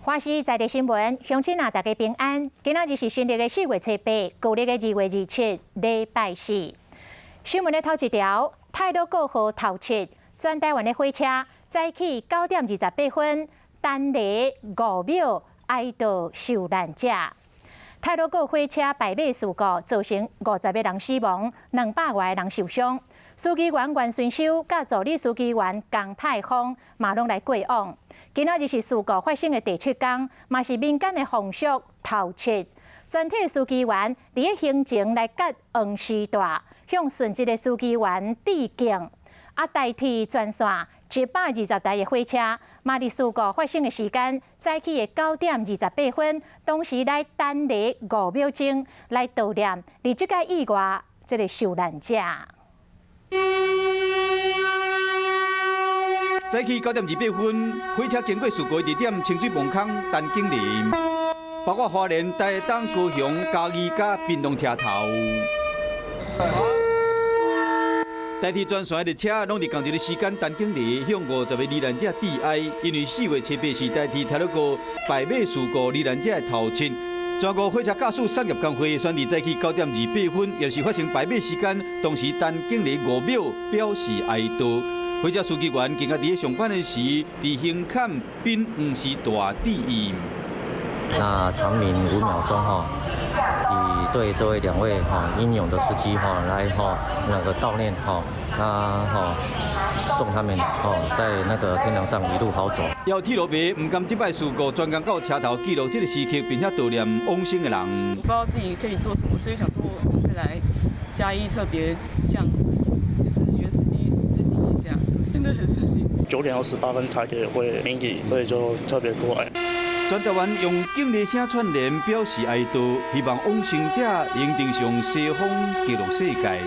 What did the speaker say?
欢喜在地新闻，乡亲啊，大家平安。今仔日是新历的4月初8，旧历的2月27，礼拜四。新闻的头一条：太鲁阁号头七，全台湾的火车早起9点28分，单列5秒哀悼受难者。太鲁阁火车败马事故造成50个人死亡，200外个人受伤。司机员袁顺修甲助理司机员江派芳嘛拢来过往。今仔日是事故发生的第7天，嘛是民间的风俗头七。全体司机员伫个行程来甲黄时代向殉职的司机员致敬，代替全线120台的火车，嘛伫事故发生的时间早起的9点28分，同时来单列5秒钟来悼念伫即个意外这个受难者。早起9点28分，火车经过事故地点清水磅空陈景林，包括花莲、台东、高雄、嘉义、甲屏东车头。代替全线的列车，拢伫同一个时间，陈景林向50个罹难者致哀，因为4月7日是代替太鲁阁败马事故罹难者的头七。全国火车驾驶产业工会选伫早起9点28分，也是发生败马时间，同时陈景林5秒表示哀悼。火车司机员今仔伫上班的时，伫胸坎并黄时代致意。那长鸣5秒钟以对这位2位英勇的司机来那个悼念送他们在那个天堂上一路好走。要铁路迷唔甘这摆事故，专程到车头记录这个时刻，并且悼念往生的人。不知道自己可以做什么，所以想说就是来嘉义特别向就是原司机致敬一下，真的很伤心。9点28分台铁会鸣笛，所以就特别过来。全台湾用敬礼声串联表示哀悼，希望往生者能登上西方极乐世界。